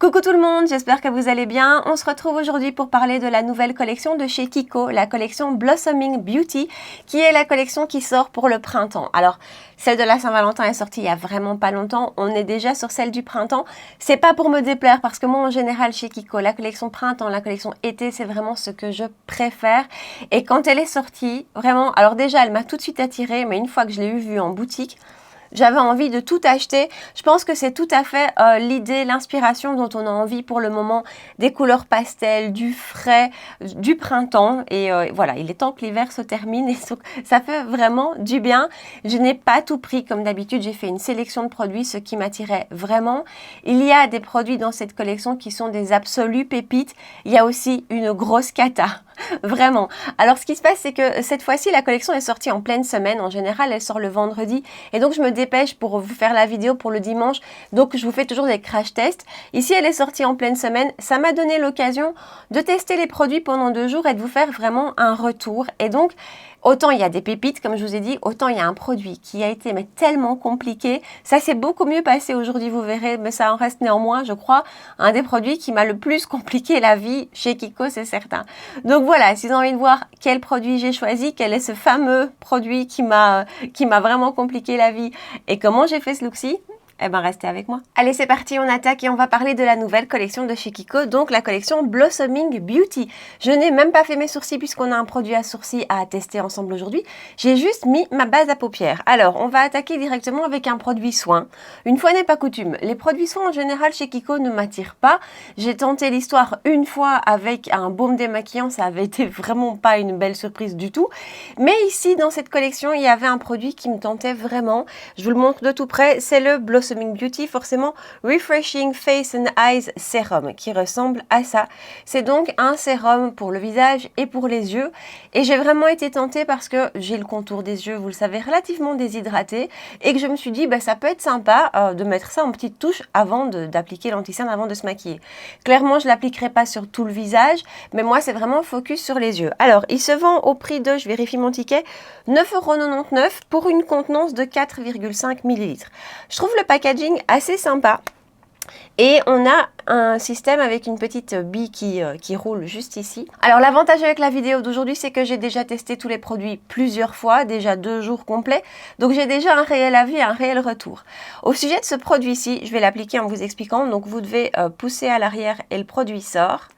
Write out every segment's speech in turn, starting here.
Coucou tout le monde, j'espère que vous allez bien. On se retrouve aujourd'hui pour parler de la nouvelle collection de chez Kiko, la collection Blossoming Beauty, qui est la collection qui sort pour le printemps. Alors, celle de la Saint-Valentin est sortie il y a vraiment pas longtemps. On est déjà sur celle du printemps. C'est pas pour me déplaire parce que moi, en général, chez Kiko, la collection printemps, la collection été, c'est vraiment ce que je préfère. Et quand elle est sortie, vraiment, alors déjà, elle m'a tout de suite attirée, mais une fois que je l'ai vue en boutique, j'avais envie de tout acheter. Je pense que c'est tout à fait l'idée, l'inspiration dont on a envie pour le moment, des couleurs pastel, du frais, du printemps. Et voilà, il est temps que l'hiver se termine et ça fait vraiment du bien. Je n'ai pas tout pris comme d'habitude, j'ai fait une sélection de produits, ce qui m'attirait vraiment. Il y a des produits dans cette collection qui sont des absolues pépites. Il y a aussi une grosse cata. Vraiment. Alors, ce qui se passe, c'est que cette fois-ci, la collection est sortie en pleine semaine. En général, elle sort le vendredi. Et donc, je me dépêche pour vous faire la vidéo pour le dimanche. Donc, je vous fais toujours des crash tests. Ici, elle est sortie en pleine semaine. Ça m'a donné l'occasion de tester les produits pendant 2 jours et de vous faire vraiment un retour. Et donc, autant il y a des pépites, comme je vous ai dit, autant il y a un produit qui a été tellement compliqué. Ça s'est beaucoup mieux passé aujourd'hui, vous verrez, mais ça en reste néanmoins, je crois, un des produits qui m'a le plus compliqué la vie chez Kiko, c'est certain. Donc voilà, si vous avez envie de voir quel produit j'ai choisi, quel est ce fameux produit qui m'a vraiment compliqué la vie et comment j'ai fait ce look-ci, eh ben restez avec moi. Allez, c'est parti, on attaque et on va parler de la nouvelle collection de chez Kiko, donc la collection Blossoming Beauty. Je n'ai même pas fait mes sourcils puisqu'on a un produit à sourcils à tester ensemble aujourd'hui. J'ai juste mis ma base à paupières. Alors, on va attaquer directement avec un produit soin. Une fois n'est pas coutume, les produits soins en général chez Kiko ne m'attirent pas. J'ai tenté l'histoire une fois avec un baume démaquillant, ça avait été vraiment pas une belle surprise du tout. Mais ici, dans cette collection, il y avait un produit qui me tentait vraiment. Je vous le montre de tout près, c'est le Blossoming Beauty, forcément Refreshing Face and Eyes Serum, qui ressemble à ça. C'est donc un sérum pour le visage et pour les yeux. Et j'ai vraiment été tentée parce que j'ai le contour des yeux, vous le savez, relativement déshydraté. Et que je me suis dit, bah, ça peut être sympa de mettre ça en petite touche avant d'appliquer l'anti-cerne, avant de se maquiller. Clairement, je ne l'appliquerai pas sur tout le visage, mais moi, c'est vraiment focus sur les yeux. Alors, il se vend au prix de, je vérifie mon ticket, 9,99 € pour une contenance de 4,5 ml. Je trouve le packaging assez sympa. Et on a un système avec une petite bille qui roule juste ici. Alors l'avantage avec la vidéo d'aujourd'hui, c'est que j'ai déjà testé tous les produits plusieurs fois, déjà 2 jours complets. Donc j'ai déjà un réel avis, un réel retour. Au sujet de ce produit-ci, je vais l'appliquer en vous expliquant. Donc vous devez pousser à l'arrière et le produit sort.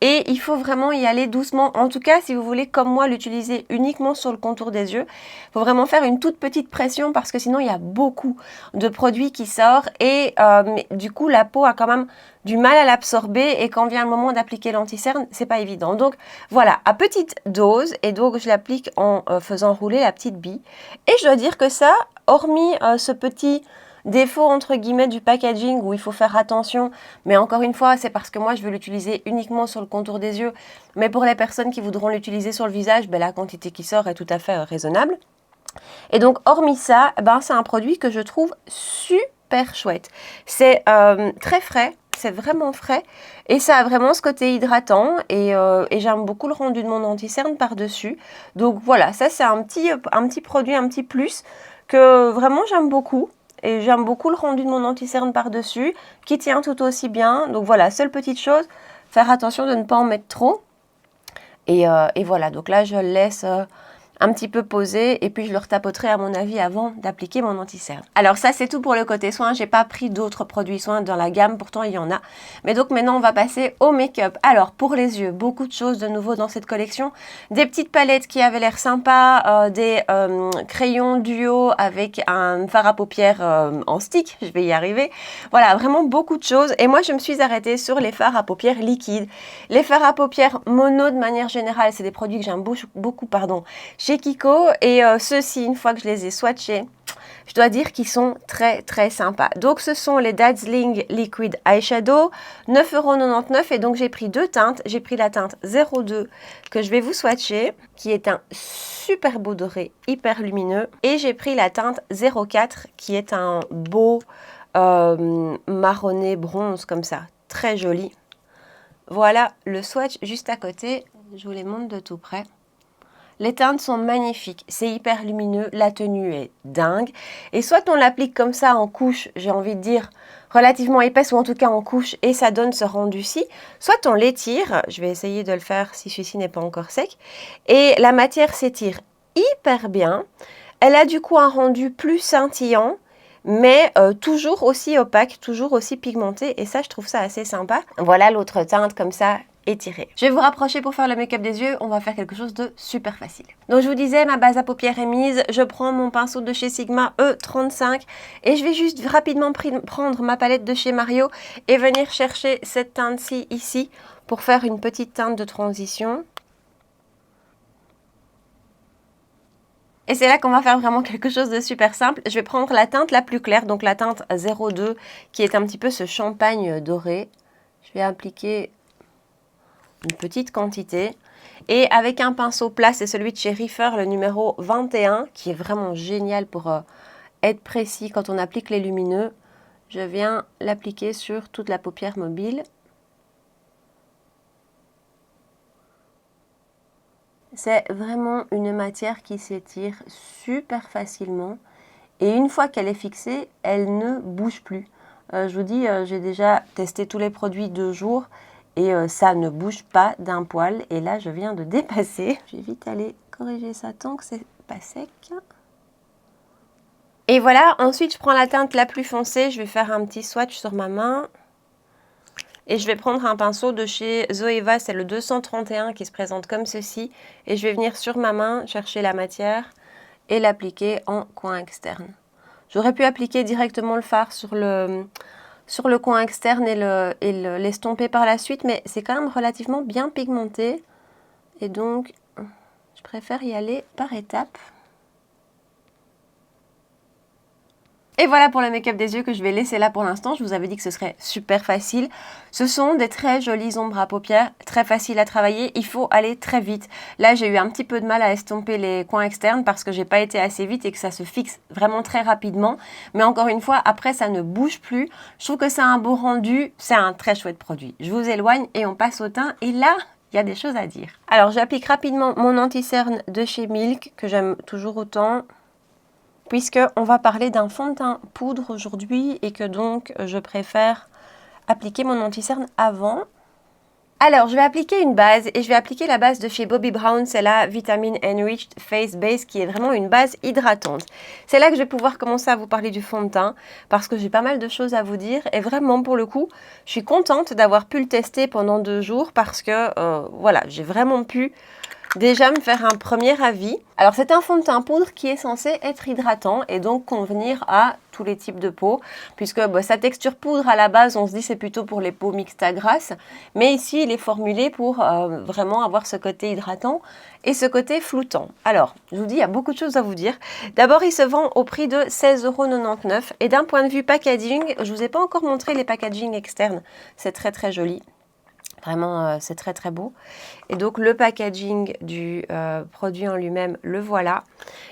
Et il faut vraiment y aller doucement. En tout cas, si vous voulez, comme moi, l'utiliser uniquement sur le contour des yeux, il faut vraiment faire une toute petite pression parce que sinon, il y a beaucoup de produits qui sortent et du coup, la peau a quand même du mal à l'absorber et quand vient le moment d'appliquer l'anti-cerne, c'est pas évident. Donc voilà, à petite dose et donc je l'applique en faisant rouler la petite bille. Et je dois dire que ça, hormis ce petit défaut entre guillemets du packaging où il faut faire attention, mais encore une fois, c'est parce que moi je veux l'utiliser uniquement sur le contour des yeux, mais pour les personnes qui voudront l'utiliser sur le visage, ben, la quantité qui sort est tout à fait raisonnable. Et donc hormis ça, ben, c'est un produit que je trouve super chouette. C'est très frais. C'est vraiment frais et ça a vraiment ce côté hydratant et j'aime beaucoup le rendu de mon anti-cerne par-dessus. Donc voilà, ça c'est un petit produit, un petit plus que vraiment j'aime beaucoup. Et j'aime beaucoup le rendu de mon anti-cerne par-dessus, qui tient tout aussi bien. Donc voilà, seule petite chose, faire attention de ne pas en mettre trop. Et voilà, donc là je le laisse un petit peu poser et puis je le retapoterai à mon avis avant d'appliquer mon anti-cerne. Alors ça c'est tout pour le côté soin, j'ai pas pris d'autres produits soins dans la gamme, pourtant il y en a. Mais donc maintenant on va passer au make-up. Alors pour les yeux, beaucoup de choses de nouveau dans cette collection. Des petites palettes qui avaient l'air sympa, des crayons duo avec un fard à paupières en stick, je vais y arriver. Voilà, vraiment beaucoup de choses. Et moi je me suis arrêtée sur les fards à paupières liquides. Les fards à paupières mono de manière générale, c'est des produits que j'aime beaucoup, chez Kiko et ceux-ci, une fois que je les ai swatchés, je dois dire qu'ils sont très sympas. Donc ce sont les Dazzling Liquid Eyeshadow, 9,99 € et donc j'ai pris 2 teintes. J'ai pris la teinte 02 que je vais vous swatcher, qui est un super beau doré, hyper lumineux. Et j'ai pris la teinte 04 qui est un beau marronné bronze comme ça, très joli. Voilà le swatch juste à côté, je vous les montre de tout près. Les teintes sont magnifiques, c'est hyper lumineux, la tenue est dingue. Et soit on l'applique comme ça en couche, j'ai envie de dire relativement épaisse ou en tout cas en couche et ça donne ce rendu-ci, soit on l'étire, je vais essayer de le faire si celui-ci n'est pas encore sec, et la matière s'étire hyper bien. Elle a du coup un rendu plus scintillant, mais toujours aussi opaque, toujours aussi pigmenté et ça je trouve ça assez sympa. Voilà l'autre teinte comme ça étirée. Je vais vous rapprocher pour faire le make-up des yeux, on va faire quelque chose de super facile. Donc je vous disais, ma base à paupières est mise, je prends mon pinceau de chez Sigma E35 et je vais juste rapidement prendre ma palette de chez Mario et venir chercher cette teinte-ci ici pour faire une petite teinte de transition. Et c'est là qu'on va faire vraiment quelque chose de super simple. Je vais prendre la teinte la plus claire, donc la teinte 02, qui est un petit peu ce champagne doré. Je vais appliquer une petite quantité. Et avec un pinceau plat, c'est celui de chez Reefer, le numéro 21, qui est vraiment génial pour être précis quand on applique les lumineux. Je viens l'appliquer sur toute la paupière mobile. C'est vraiment une matière qui s'étire super facilement et une fois qu'elle est fixée, elle ne bouge plus. Je vous dis, j'ai déjà testé tous les produits 2 jours et ça ne bouge pas d'un poil. Et là, je viens de dépasser. Je vais vite aller corriger ça tant que c'est pas sec. Et voilà, ensuite je prends la teinte la plus foncée. Je vais faire un petit swatch sur ma main. Et je vais prendre un pinceau de chez Zoeva, c'est le 231 qui se présente comme ceci. Et je vais venir sur ma main chercher la matière et l'appliquer en coin externe. J'aurais pu appliquer directement le fard sur le coin externe et l'estomper par la suite, mais c'est quand même relativement bien pigmenté. Et donc, je préfère y aller par étapes. Et voilà pour le make-up des yeux que je vais laisser là pour l'instant. Je vous avais dit que ce serait super facile. Ce sont des très jolies ombres à paupières, très faciles à travailler. Il faut aller très vite. Là, j'ai eu un petit peu de mal à estomper les coins externes parce que j'ai pas été assez vite et que ça se fixe vraiment très rapidement. Mais encore une fois, après, ça ne bouge plus. Je trouve que c'est un beau rendu. C'est un très chouette produit. Je vous éloigne et on passe au teint. Et là, il y a des choses à dire. Alors, j'applique rapidement mon anti-cerne de chez Milk que j'aime toujours autant, puisqu'on va parler d'un fond de teint poudre aujourd'hui et que donc je préfère appliquer mon anti-cerne avant. Alors, je vais appliquer une base et je vais appliquer la base de chez Bobbi Brown, c'est la Vitamin Enriched Face Base qui est vraiment une base hydratante. C'est là que je vais pouvoir commencer à vous parler du fond de teint parce que j'ai pas mal de choses à vous dire et vraiment pour le coup, je suis contente d'avoir pu le tester pendant 2 jours parce que voilà, j'ai vraiment pu déjà me faire un premier avis. Alors c'est un fond de teint poudre qui est censé être hydratant et donc convenir à tous les types de peau, puisque sa texture poudre à la base, on se dit c'est plutôt pour les peaux mixtes à grasses, mais ici il est formulé pour vraiment avoir ce côté hydratant et ce côté floutant. Alors, je vous dis, il y a beaucoup de choses à vous dire. D'abord, il se vend au prix de 16,99 € et d'un point de vue packaging, je ne vous ai pas encore montré les packaging externes, c'est très très joli. Vraiment, c'est très très beau. Et donc, le packaging du produit en lui-même, le voilà.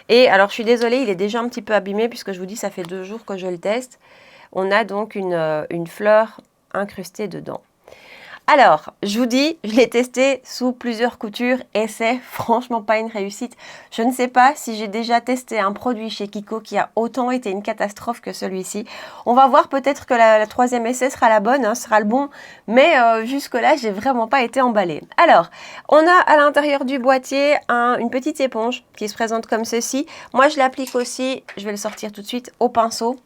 Et alors, je suis désolée, il est déjà un petit peu abîmé puisque je vous dis, ça fait 2 jours que je le teste. On a donc une fleur incrustée dedans. Alors, je vous dis, je l'ai testé sous plusieurs coutures et c'est franchement pas une réussite. Je ne sais pas si j'ai déjà testé un produit chez Kiko qui a autant été une catastrophe que celui-ci. On va voir, peut-être que la 3e essai sera la bonne, hein, sera le bon, mais jusque-là, j'ai vraiment pas été emballée. Alors, on a à l'intérieur du boîtier une petite éponge qui se présente comme ceci. Moi, je l'applique aussi, je vais le sortir tout de suite, au pinceau.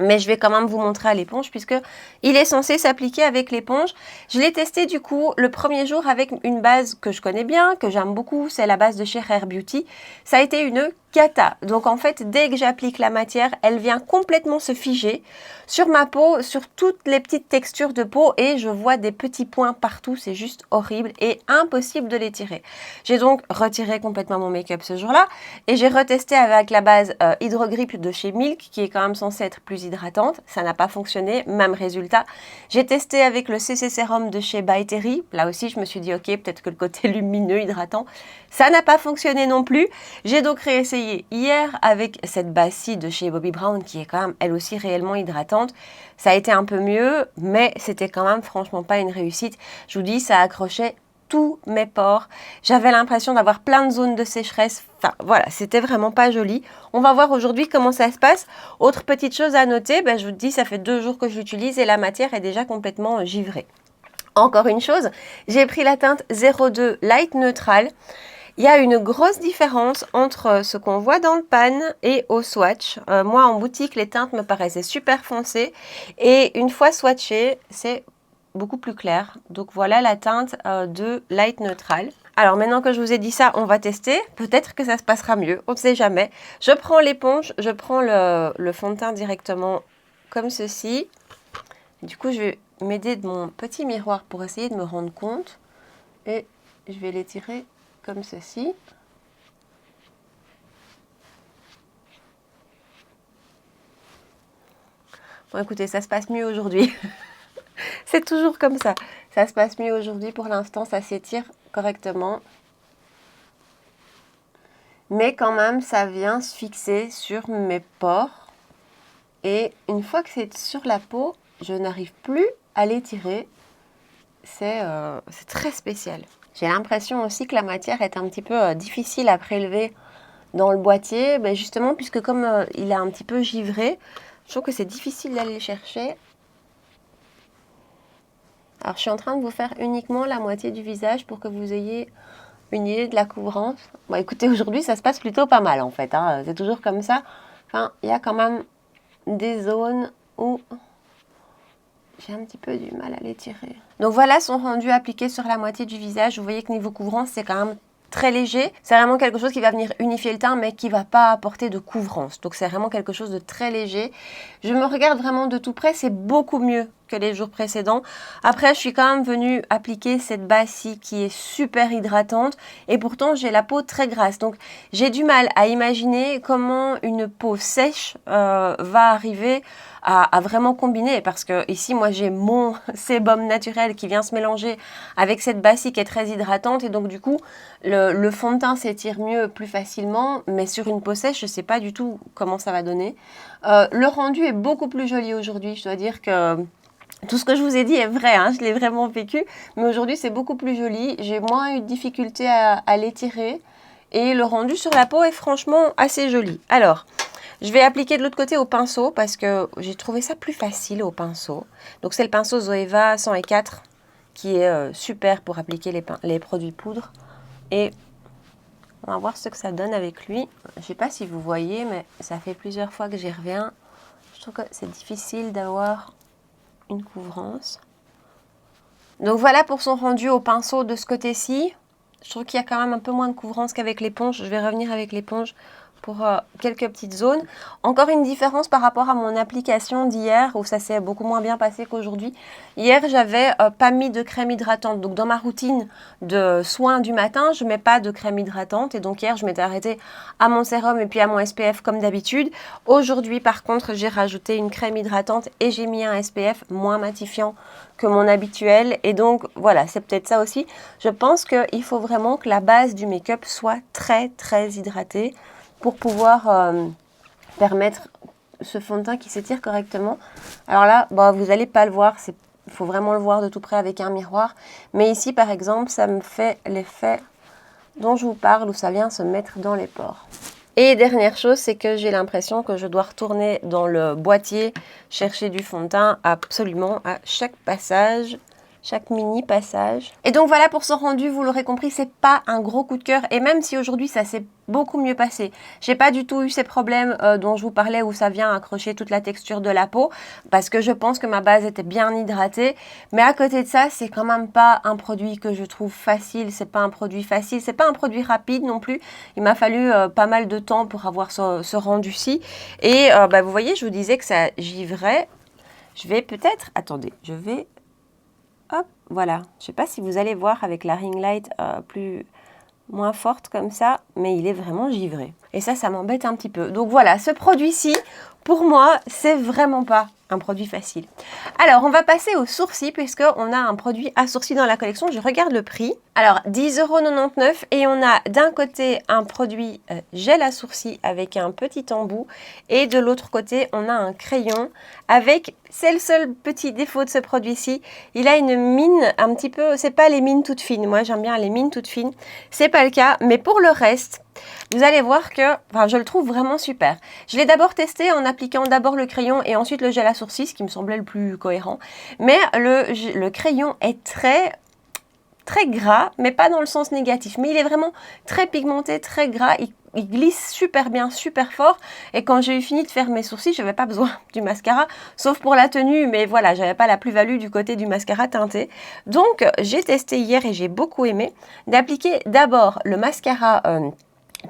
Mais je vais quand même vous montrer à l'éponge puisque il est censé s'appliquer avec l'éponge. Je l'ai testé du coup le premier jour avec une base que je connais bien, que j'aime beaucoup, c'est la base de chez Rare Beauty. Ça a été une cata. Donc en fait, dès que j'applique la matière, elle vient complètement se figer sur ma peau, sur toutes les petites textures de peau et je vois des petits points partout. C'est juste horrible et impossible de les tirer. J'ai donc retiré complètement mon make-up ce jour-là et j'ai retesté avec la base Hydro Grip de chez Milk qui est quand même censée être plus hydratante. Ça n'a pas fonctionné, même résultat. J'ai testé avec le CC Sérum de chez By Terry. Là aussi, je me suis dit, ok, peut-être que le côté lumineux, hydratant, ça n'a pas fonctionné non plus. J'ai donc réessayé hier avec cette base-ci de chez Bobbi Brown qui est quand même elle aussi réellement hydratante. Ça a été un peu mieux, mais c'était quand même franchement pas une réussite. Je vous dis, ça accrochait tous mes pores. J'avais l'impression d'avoir plein de zones de sécheresse. Enfin, voilà, c'était vraiment pas joli. On va voir aujourd'hui comment ça se passe. Autre petite chose à noter, je vous dis, ça fait 2 jours que je l'utilise et la matière est déjà complètement givrée. Encore une chose, j'ai pris la teinte 02 Light Neutral. Il y a une grosse différence entre ce qu'on voit dans le pan et au swatch. Moi, en boutique, les teintes me paraissaient super foncées. Et une fois swatchées, c'est beaucoup plus clair. Donc voilà la teinte de Light Neutral. Alors maintenant que je vous ai dit ça, on va tester. Peut-être que ça se passera mieux, on ne sait jamais. Je prends l'éponge, je prends le fond de teint directement comme ceci. Du coup, je vais m'aider de mon petit miroir pour essayer de me rendre compte. Et je vais l'étirer comme ceci. Bon, écoutez, ça se passe mieux aujourd'hui. C'est toujours comme ça. Ça se passe mieux aujourd'hui. Pour l'instant, ça s'étire correctement. Mais quand même, ça vient se fixer sur mes pores. Et une fois que c'est sur la peau, je n'arrive plus à l'étirer. C'est très spécial. J'ai l'impression aussi que la matière est un petit peu difficile à prélever dans le boîtier, justement, puisque comme il est un petit peu givré, je trouve que c'est difficile d'aller le chercher. Alors, je suis en train de vous faire uniquement la moitié du visage pour que vous ayez une idée de la couvrance. Bon, écoutez, aujourd'hui, ça se passe plutôt pas mal, en fait. Hein. C'est toujours comme ça. Enfin, il y a quand même des zones où j'ai un petit peu du mal à l'étirer. Donc voilà son rendu appliqué sur la moitié du visage. Vous voyez que niveau couvrance, c'est quand même très léger. C'est vraiment quelque chose qui va venir unifier le teint, mais qui ne va pas apporter de couvrance. Donc c'est vraiment quelque chose de très léger. Je me regarde vraiment de tout près. C'est beaucoup mieux que les jours précédents. Après, je suis quand même venue appliquer cette base-ci qui est super hydratante. Et pourtant, j'ai la peau très grasse. Donc, j'ai du mal à imaginer comment une peau sèche va arriver à vraiment combiner. Parce que ici, moi, j'ai mon sébum naturel qui vient se mélanger avec cette base-ci qui est très hydratante. Et donc, du coup, le fond de teint s'étire mieux, plus facilement. Mais sur une peau sèche, je ne sais pas du tout comment ça va donner. Le rendu est beaucoup plus joli aujourd'hui. Je dois dire que tout ce que je vous ai dit est vrai, hein, je l'ai vraiment vécu, mais aujourd'hui c'est beaucoup plus joli, j'ai moins eu de difficulté à l'étirer et le rendu sur la peau est franchement assez joli. Alors, je vais appliquer de l'autre côté au pinceau parce que j'ai trouvé ça plus facile au pinceau. Donc c'est le pinceau Zoeva 104 qui est super pour appliquer les produits poudre et on va voir ce que ça donne avec lui. Je ne sais pas si vous voyez, mais ça fait plusieurs fois que j'y reviens. Je trouve que c'est difficile d'avoir une couvrance. Donc voilà pour son rendu au pinceau de ce côté-ci. Je trouve qu'il y a quand même un peu moins de couvrance qu'avec l'éponge. Je vais revenir avec l'éponge pour quelques petites zones. Encore une différence par rapport à mon application d'hier où ça s'est beaucoup moins bien passé qu'aujourd'hui. Hier, j'avais pas mis de crème hydratante. Donc dans ma routine de soins du matin, je mets pas de crème hydratante. Et donc hier, je m'étais arrêtée à mon sérum et puis à mon SPF comme d'habitude. Aujourd'hui, par contre, j'ai rajouté une crème hydratante et j'ai mis un SPF moins matifiant que mon habituel. Et donc, voilà, c'est peut-être ça aussi. Je pense qu'il faut vraiment que la base du make-up soit très, très hydratée pour pouvoir permettre ce fond de teint qui s'étire correctement. Alors là, vous n'allez pas le voir, il faut vraiment le voir de tout près avec un miroir. Mais ici, par exemple, ça me fait l'effet dont je vous parle, où ça vient se mettre dans les pores. Et dernière chose, c'est que j'ai l'impression que je dois retourner dans le boîtier, chercher du fond de teint absolument à chaque passage. Chaque mini passage. Et donc voilà pour son rendu, vous l'aurez compris, c'est pas un gros coup de cœur. Et même si aujourd'hui ça s'est beaucoup mieux passé, j'ai pas du tout eu ces problèmes dont je vous parlais où ça vient accrocher toute la texture de la peau, parce que je pense que ma base était bien hydratée. Mais à côté de ça, c'est quand même pas un produit que je trouve facile. C'est pas un produit facile, c'est pas un produit rapide non plus. Il m'a fallu pas mal de temps pour avoir ce rendu-ci. Et vous voyez, je vous disais que ça givrait. Je vais peut-être, attendez, je vais... Hop, voilà. Je ne sais pas si vous allez voir avec la ring light moins forte comme ça, mais il est vraiment givré. Et ça m'embête un petit peu. Donc voilà, ce produit-ci, pour moi, c'est vraiment pas un produit facile. Alors, on va passer aux sourcils puisqu'on a un produit à sourcils dans la collection. Je regarde le prix. Alors, 10,99 € et on a d'un côté un produit gel à sourcils avec un petit embout et de l'autre côté, on a un crayon avec, c'est le seul petit défaut de ce produit-ci, il a une mine un petit peu, c'est pas les mines toutes fines. Moi, j'aime bien les mines toutes fines. C'est pas le cas, mais pour le reste, vous allez voir que, je le trouve vraiment super. Je l'ai d'abord testé en appliquant d'abord le crayon et ensuite le gel à sourcils, ce qui me semblait le plus cohérent. Mais le crayon est très gras, mais pas dans le sens négatif. Mais il est vraiment très pigmenté, très gras. Il glisse super bien, super fort. Et quand j'ai eu fini de faire mes sourcils, je n'avais pas besoin du mascara, sauf pour la tenue. Mais voilà, j'avais pas la plus-value du côté du mascara teinté. Donc, j'ai testé hier et j'ai beaucoup aimé d'appliquer d'abord le mascara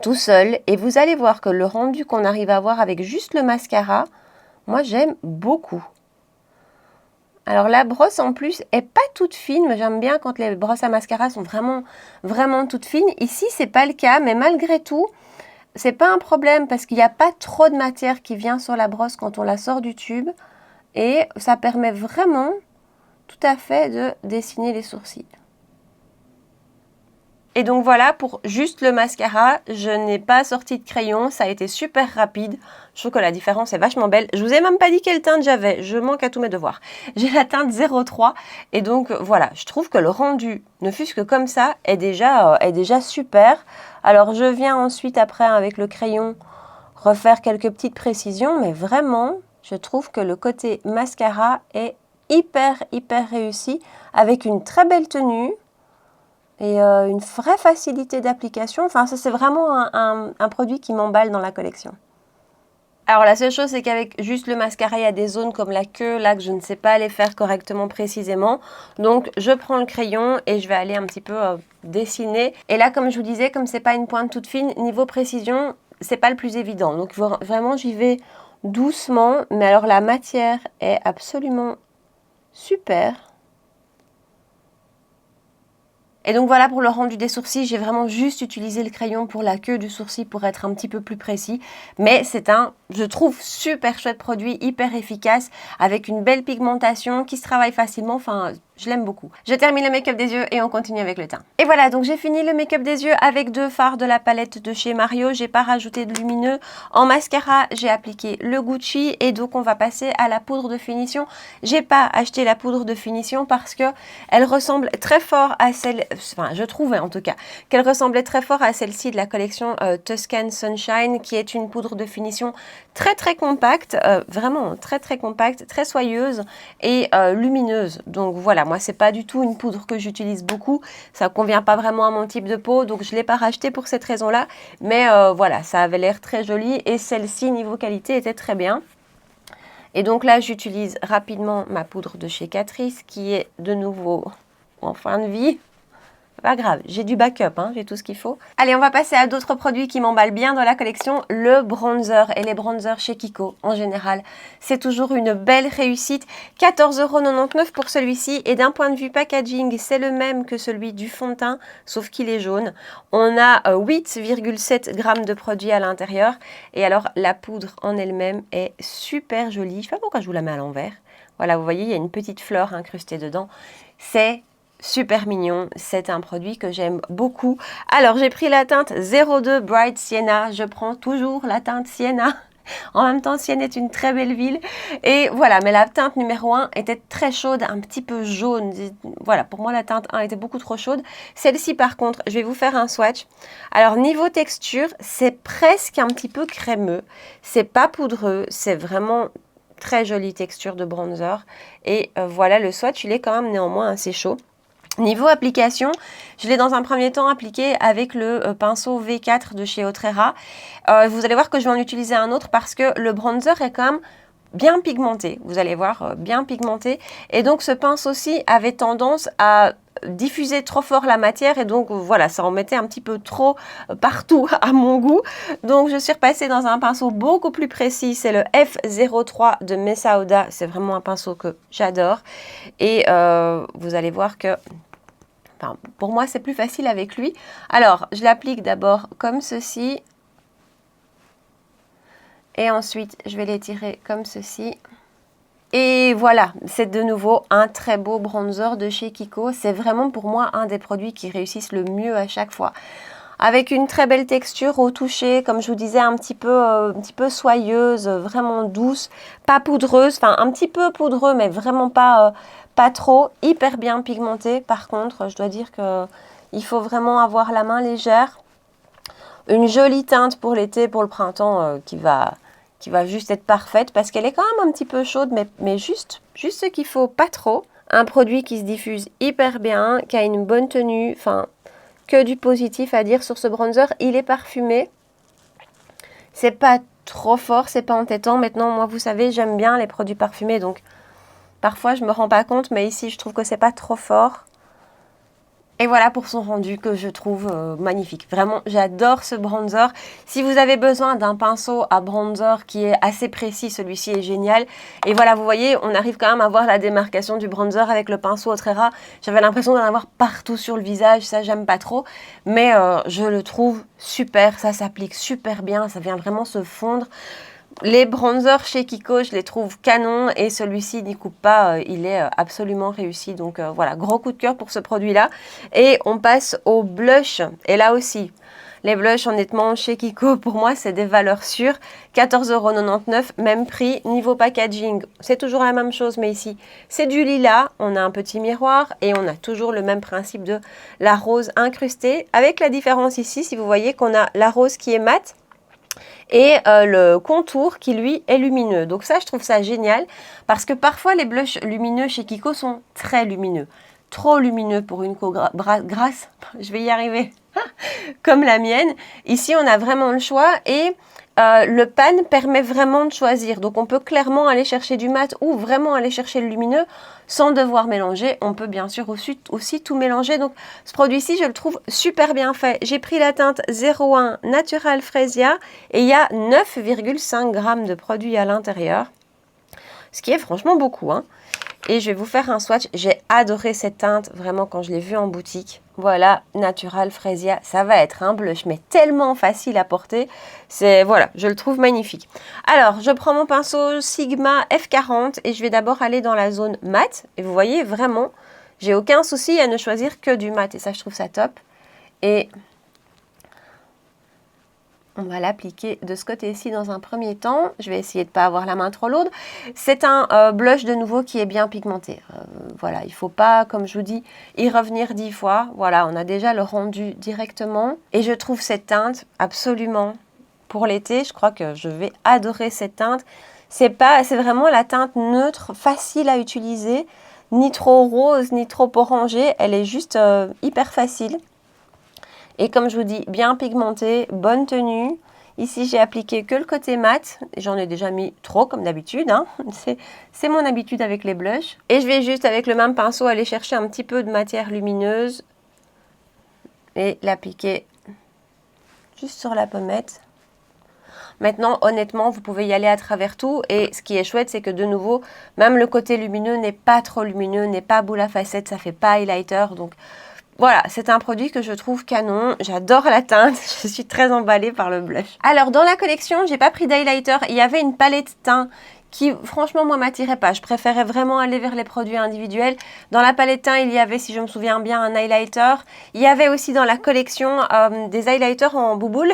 tout seul. Et vous allez voir que le rendu qu'on arrive à avoir avec juste le mascara, moi, j'aime beaucoup. Alors la brosse en plus est pas toute fine, mais j'aime bien quand les brosses à mascara sont vraiment toutes fines. Ici c'est pas le cas, mais malgré tout, c'est pas un problème parce qu'il n'y a pas trop de matière qui vient sur la brosse quand on la sort du tube. Et ça permet vraiment tout à fait de dessiner les sourcils. Et donc voilà, pour juste le mascara, je n'ai pas sorti de crayon, ça a été super rapide. Je trouve que la différence est vachement belle. Je vous ai même pas dit quelle teinte j'avais, je manque à tous mes devoirs. J'ai la teinte 03 et donc voilà, je trouve que le rendu, ne fût-ce que comme ça, est déjà super. Alors je viens ensuite après avec le crayon refaire quelques petites précisions, mais vraiment, je trouve que le côté mascara est hyper réussi avec une très belle tenue. Et une vraie facilité d'application. Enfin, ça c'est vraiment un produit qui m'emballe dans la collection. Alors la seule chose c'est qu'avec juste le mascara, il y a des zones comme la queue, là que je ne sais pas les faire correctement précisément. Donc je prends le crayon et je vais aller un petit peu dessiner. Et là comme je vous disais, comme c'est pas une pointe toute fine, niveau précision, c'est pas le plus évident. Donc vraiment j'y vais doucement. Mais alors la matière est absolument super. Et donc voilà pour le rendu des sourcils, j'ai vraiment juste utilisé le crayon pour la queue du sourcil pour être un petit peu plus précis. Mais c'est un, je trouve, super chouette produit, hyper efficace, avec une belle pigmentation qui se travaille facilement. Enfin, je l'aime beaucoup. Je termine le make-up des yeux et on continue avec le teint. Et voilà, donc j'ai fini le make-up des yeux avec deux fards de la palette de chez Mario. J'ai pas rajouté de lumineux. En mascara, j'ai appliqué le Gucci et donc on va passer à la poudre de finition. J'ai pas acheté la poudre de finition parce que elle ressemble très fort à celle, enfin je trouvais en tout cas, qu'elle ressemblait très fort à celle-ci de la collection Tuscan Sunshine, qui est une poudre de finition très compacte, vraiment très compacte, très soyeuse et lumineuse. Donc voilà, moi c'est pas du tout une poudre que j'utilise beaucoup, ça convient pas vraiment à mon type de peau, donc je l'ai pas racheté pour cette raison-là. Mais voilà, ça avait l'air très joli et celle-ci niveau qualité était très bien. Et donc là, j'utilise rapidement ma poudre de chez Catrice qui est de nouveau en fin de vie. Pas grave, j'ai du backup, hein, j'ai tout ce qu'il faut. Allez, on va passer à d'autres produits qui m'emballent bien dans la collection, le bronzer et les bronzers chez Kiko en général. C'est toujours une belle réussite, 14,99 € pour celui-ci et d'un point de vue packaging, c'est le même que celui du fond de teint, sauf qu'il est jaune. On a 8,7 g de produit à l'intérieur et alors la poudre en elle-même est super jolie. Je sais pas pourquoi je vous la mets à l'envers. Voilà, vous voyez, il y a une petite fleur incrustée dedans. C'est super mignon, c'est un produit que j'aime beaucoup. Alors j'ai pris la teinte 02 Bright Sienna, je prends toujours la teinte Sienna. En même temps, Sienne est une très belle ville. Et voilà, mais la teinte numéro 1 était très chaude, un petit peu jaune. Voilà, pour moi, la teinte 1 était beaucoup trop chaude. Celle-ci, par contre, je vais vous faire un swatch. Alors, niveau texture, c'est presque un petit peu crémeux. C'est pas poudreux, c'est vraiment très jolie texture de bronzer. Et voilà, le swatch, il est quand même néanmoins assez chaud. Niveau application, je l'ai dans un premier temps appliqué avec le pinceau V4 de chez Otrera. Vous allez voir que je vais en utiliser un autre parce que le bronzer est quand même bien pigmenté. Vous allez voir, bien pigmenté. Et donc ce pinceau-ci avait tendance à diffuser trop fort la matière et donc voilà, ça en mettait un petit peu trop partout à mon goût. Donc je suis repassée dans un pinceau beaucoup plus précis, c'est le F03 de Messauda. C'est vraiment un pinceau que j'adore. Et vous allez voir que Enfin, pour moi, c'est plus facile avec lui. Alors, je l'applique d'abord comme ceci. Et ensuite, je vais l'étirer comme ceci. Et voilà, c'est de nouveau un très beau bronzer de chez Kiko. C'est vraiment pour moi un des produits qui réussissent le mieux à chaque fois. Avec une très belle texture au toucher, comme je vous disais, un petit peu soyeuse, vraiment douce, pas poudreuse, enfin un petit peu poudreux, mais vraiment pas trop, hyper bien pigmenté. Par contre, je dois dire que il faut vraiment avoir la main légère. Une jolie teinte pour l'été, pour le printemps, qui va juste être parfaite, parce qu'elle est quand même un petit peu chaude, mais juste ce qu'il faut, pas trop. Un produit qui se diffuse hyper bien, qui a une bonne tenue, enfin... que du positif à dire sur ce bronzer. Il est parfumé. C'est pas trop fort, c'est pas entêtant. Maintenant, moi, vous savez, j'aime bien les produits parfumés. Donc, parfois, je me rends pas compte. Mais ici, je trouve que c'est pas trop fort. Et voilà pour son rendu que je trouve magnifique. Vraiment, j'adore ce bronzer. Si vous avez besoin d'un pinceau à bronzer qui est assez précis, celui-ci est génial. Et voilà, vous voyez, on arrive quand même à voir la démarcation du bronzer avec le pinceau au trait ras. J'avais l'impression d'en avoir partout sur le visage, ça j'aime pas trop. Mais je le trouve super, ça s'applique super bien, ça vient vraiment se fondre. Les bronzers chez Kiko, je les trouve canons et celui-ci n'y coupe pas, il est absolument réussi. Donc voilà, gros coup de cœur pour ce produit-là. Et on passe au blush. Et là aussi, les blushs, honnêtement, chez Kiko, pour moi, c'est des valeurs sûres. 14,99 €, même prix. Niveau packaging, c'est toujours la même chose, mais ici, c'est du lilas. On a un petit miroir et on a toujours le même principe de la rose incrustée. Avec la différence ici, si vous voyez qu'on a la rose qui est mate, et le contour qui lui est lumineux. Donc ça, je trouve ça génial parce que parfois les blushs lumineux chez Kiko sont très lumineux. Trop lumineux pour une peau grasse, je vais y arriver, comme la mienne. Ici, on a vraiment le choix et le pan permet vraiment de choisir. Donc on peut clairement aller chercher du mat ou vraiment aller chercher le lumineux sans devoir mélanger. On peut bien sûr aussi tout mélanger. Donc ce produit-ci, je le trouve super bien fait. J'ai pris la teinte 01 Natural Fresia et il y a 9,5 g de produit à l'intérieur. Ce qui est franchement beaucoup, hein. Et je vais vous faire un swatch. J'ai adoré cette teinte, vraiment, quand je l'ai vue en boutique. Voilà, Natural Fresia. Ça va être un blush, mais tellement facile à porter. Voilà, je le trouve magnifique. Alors, je prends mon pinceau Sigma F40 et je vais d'abord aller dans la zone mat. Et vous voyez, vraiment, j'ai aucun souci à ne choisir que du mat. Et ça, je trouve ça top. Et on va l'appliquer de ce côté-ci dans un premier temps. Je vais essayer de ne pas avoir la main trop lourde. C'est un blush de nouveau qui est bien pigmenté. Voilà, il ne faut pas, comme je vous dis, y revenir 10 fois. Voilà, on a déjà le rendu directement. Et je trouve cette teinte absolument pour l'été. Je crois que je vais adorer cette teinte. C'est vraiment la teinte neutre, facile à utiliser. Ni trop rose, ni trop orangée. Elle est juste hyper facile. Et comme je vous dis, bien pigmenté, bonne tenue. Ici, j'ai appliqué que le côté mat. J'en ai déjà mis trop, comme d'habitude, hein. C'est mon habitude avec les blushs. Et je vais juste, avec le même pinceau, aller chercher un petit peu de matière lumineuse. Et l'appliquer juste sur la pommette. Maintenant, honnêtement, vous pouvez y aller à travers tout. Et ce qui est chouette, c'est que de nouveau, même le côté lumineux n'est pas trop lumineux, n'est pas boule à facettes, ça fait pas highlighter. Donc... voilà, c'est un produit que je trouve canon. J'adore la teinte. Je suis très emballée par le blush. Alors, dans la collection, j'ai pas pris d'highlighter. Il y avait une palette teint qui, franchement, moi, m'attirait pas. Je préférais vraiment aller vers les produits individuels. Dans la palette teint, il y avait, si je me souviens bien, un highlighter. Il y avait aussi dans la collection des highlighters en bouboule.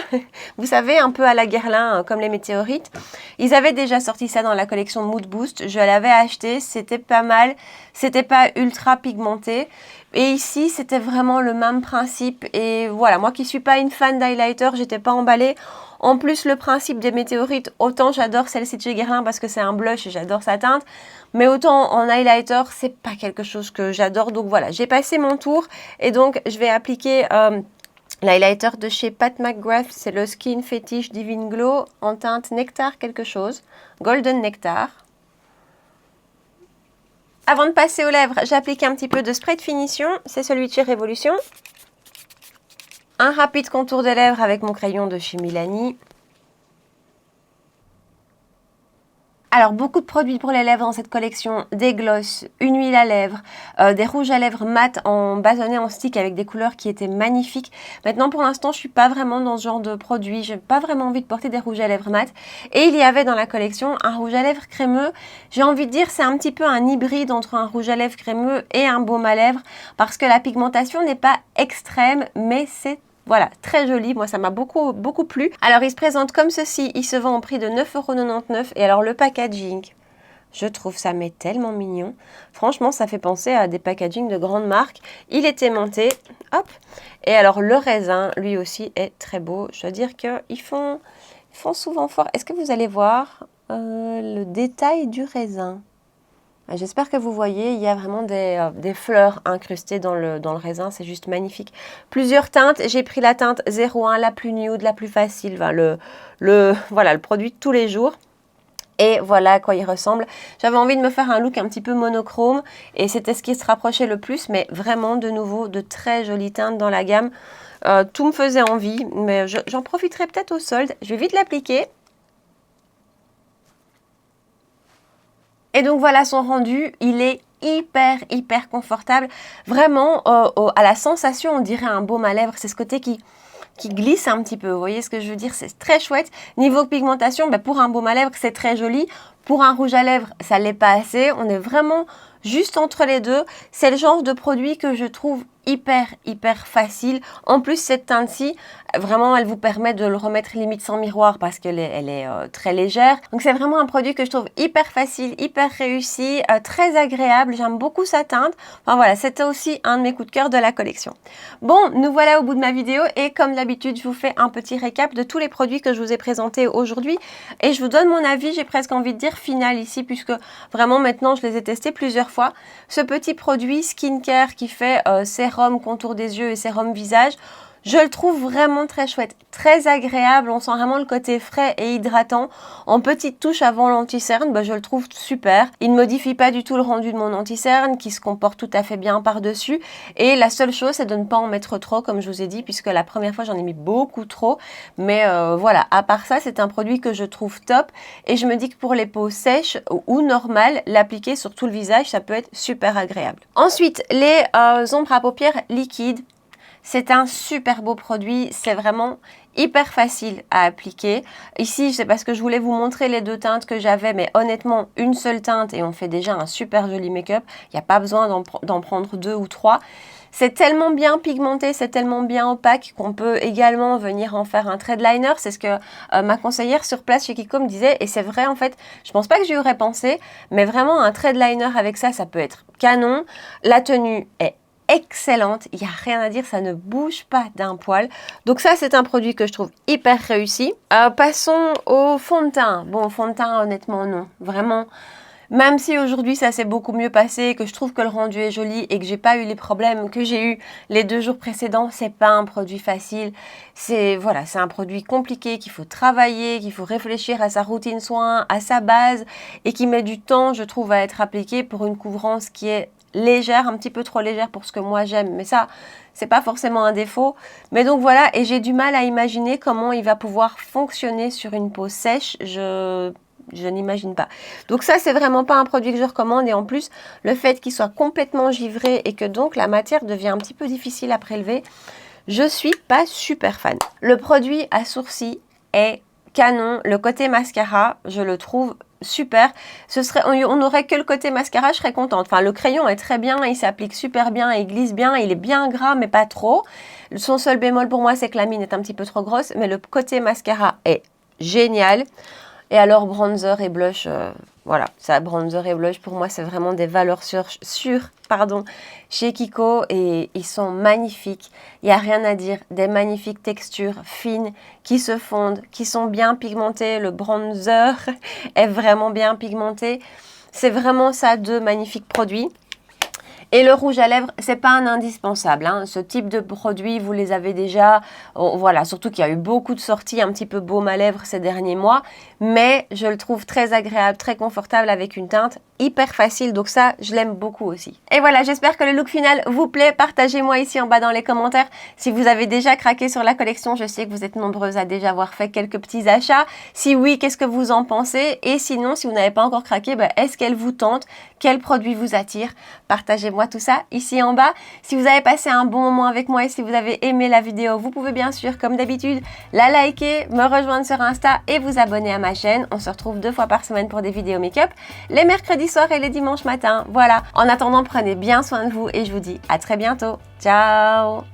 Vous savez, un peu à la Guerlain, comme les météorites. Ils avaient déjà sorti ça dans la collection Mood Boost. Je l'avais acheté. C'était pas mal. C'était pas ultra pigmenté. Et ici, c'était vraiment le même principe. Et voilà, moi qui suis pas une fan d'highlighter, j'étais pas emballée. En plus, le principe des météorites, autant j'adore celle-ci de chez Guerlain parce que c'est un blush et j'adore sa teinte. Mais autant en highlighter, c'est pas quelque chose que j'adore. Donc voilà, j'ai passé mon tour. Et donc, je vais appliquer l'highlighter de chez Pat McGrath. C'est le Skin Fetish Divine Glow en teinte Nectar quelque chose. Golden Nectar. Avant de passer aux lèvres, j'applique un petit peu de spray de finition. C'est celui de chez Révolution. Un rapide contour des lèvres avec mon crayon de chez Milani. Alors, beaucoup de produits pour les lèvres dans cette collection, des glosses, une huile à lèvres, des rouges à lèvres mat en bâtonnet en stick avec des couleurs qui étaient magnifiques. Maintenant, pour l'instant, je suis pas vraiment dans ce genre de produit. J'ai pas vraiment envie de porter des rouges à lèvres mat. Et il y avait dans la collection un rouge à lèvres crémeux. J'ai envie de dire, c'est un petit peu un hybride entre un rouge à lèvres crémeux et un baume à lèvres parce que la pigmentation n'est pas extrême, mais c'est voilà, très joli, moi ça m'a beaucoup plu. Alors il se présente comme ceci, il se vend au prix de 9,99 € et alors le packaging, je trouve ça mais tellement mignon. Franchement ça fait penser à des packagings de grandes marques. Il est aimanté, hop, et alors le raisin lui aussi est très beau. Je dois dire qu'ils font souvent fort. Est-ce que vous allez voir le détail du raisin? J'espère que vous voyez, il y a vraiment des fleurs incrustées dans le raisin, c'est juste magnifique. Plusieurs teintes, j'ai pris la teinte 01, la plus nude, la plus facile, voilà, le produit de tous les jours. Et voilà à quoi il ressemble. J'avais envie de me faire un look un petit peu monochrome et c'était ce qui se rapprochait le plus, mais vraiment de nouveau de très jolies teintes dans la gamme. Tout me faisait envie, mais j'en profiterai peut-être au solde. Je vais vite l'appliquer. Et donc voilà son rendu, il est hyper confortable. Vraiment, à la sensation, on dirait un baume à lèvres. C'est ce côté qui glisse un petit peu. Vous voyez ce que je veux dire? C'est très chouette. Niveau pigmentation, pour un baume à lèvres, c'est très joli. Pour un rouge à lèvres, ça ne l'est pas assez. On est vraiment juste entre les deux. C'est le genre de produit que je trouve hyper facile. En plus, cette teinte-ci, vraiment, elle vous permet de le remettre limite sans miroir parce qu'elle est très légère. Donc, c'est vraiment un produit que je trouve hyper facile, hyper réussi, très agréable. J'aime beaucoup sa teinte. Enfin, voilà, c'était aussi un de mes coups de cœur de la collection. Bon, nous voilà au bout de ma vidéo et comme d'habitude, je vous fais un petit récap de tous les produits que je vous ai présentés aujourd'hui et je vous donne mon avis, j'ai presque envie de dire final ici puisque vraiment maintenant, je les ai testés plusieurs fois. Ce petit produit skincare qui fait sérum contour des yeux et sérum visage, je le trouve vraiment très chouette, très agréable, on sent vraiment le côté frais et hydratant. En petite touche avant l'anti-cerne, je le trouve super. Il ne modifie pas du tout le rendu de mon anti-cerne qui se comporte tout à fait bien par-dessus. Et la seule chose, c'est de ne pas en mettre trop, comme je vous ai dit, puisque la première fois, j'en ai mis beaucoup trop. Mais voilà, à part ça, c'est un produit que je trouve top. Et je me dis que pour les peaux sèches ou normales, l'appliquer sur tout le visage, ça peut être super agréable. Ensuite, les ombres à paupières liquides. C'est un super beau produit, c'est vraiment hyper facile à appliquer. Ici, c'est parce que je voulais vous montrer les deux teintes que j'avais, mais honnêtement, une seule teinte et on fait déjà un super joli make-up. Il n'y a pas besoin d'en prendre 2 ou 3. C'est tellement bien pigmenté, c'est tellement bien opaque qu'on peut également venir en faire un trade liner. C'est ce que ma conseillère sur place chez Kiko me disait. Et c'est vrai, en fait, je pense pas que j'y aurais pensé, mais vraiment un trade liner avec ça, ça peut être canon. La tenue est excellente, il n'y a rien à dire, ça ne bouge pas d'un poil. Donc ça, c'est un produit que je trouve hyper réussi. Passons au fond de teint. Bon, fond de teint, honnêtement, non. Vraiment, même si aujourd'hui, ça s'est beaucoup mieux passé, que je trouve que le rendu est joli et que j'ai pas eu les problèmes que j'ai eu les 2 jours précédents, c'est pas un produit facile. C'est voilà, c'est un produit compliqué qu'il faut travailler, qu'il faut réfléchir à sa routine soin, à sa base et qui met du temps, je trouve, à être appliqué pour une couvrance qui est légère, un petit peu trop légère pour ce que moi j'aime, mais ça, c'est pas forcément un défaut. Mais donc voilà, et j'ai du mal à imaginer comment il va pouvoir fonctionner sur une peau sèche, je n'imagine pas. Donc ça, c'est vraiment pas un produit que je recommande, et en plus, le fait qu'il soit complètement givré et que donc la matière devient un petit peu difficile à prélever, je suis pas super fan. Le produit à sourcils est canon, le côté mascara, je le trouve super. On n'aurait que le côté mascara, je serais contente. Enfin, le crayon est très bien, il s'applique super bien, il glisse bien, il est bien gras, mais pas trop. Son seul bémol pour moi, c'est que la mine est un petit peu trop grosse, mais le côté mascara est génial. Et alors, bronzer et blush, voilà, ça, bronzer et blush, pour moi, c'est vraiment des valeurs sûres chez Kiko et ils sont magnifiques. Il n'y a rien à dire, des magnifiques textures fines qui se fondent, qui sont bien pigmentées. Le bronzer est vraiment bien pigmenté. C'est vraiment ça, 2 magnifiques produits. Et le rouge à lèvres, c'est pas un indispensable. Hein. Ce type de produit, vous les avez déjà. Voilà, surtout qu'il y a eu beaucoup de sorties un petit peu baume à lèvres ces derniers mois. Mais je le trouve très agréable, très confortable avec une teinte hyper facile, donc ça, je l'aime beaucoup aussi. Et voilà, j'espère que le look final vous plaît. Partagez-moi ici en bas dans les commentaires si vous avez déjà craqué sur la collection. Je sais que vous êtes nombreuses à déjà avoir fait quelques petits achats. Si oui, qu'est-ce que vous en pensez? Et sinon, si vous n'avez pas encore craqué, est-ce qu'elle vous tente? Quel produit vous attire? Partagez-moi tout ça ici en bas. Si vous avez passé un bon moment avec moi et si vous avez aimé la vidéo, vous pouvez bien sûr, comme d'habitude, la liker, me rejoindre sur Insta et vous abonner à ma chaîne. On se retrouve 2 fois par semaine pour des vidéos make-up, les mercredis soirs et les dimanches matins. Voilà. En attendant, prenez bien soin de vous et je vous dis à très bientôt. Ciao!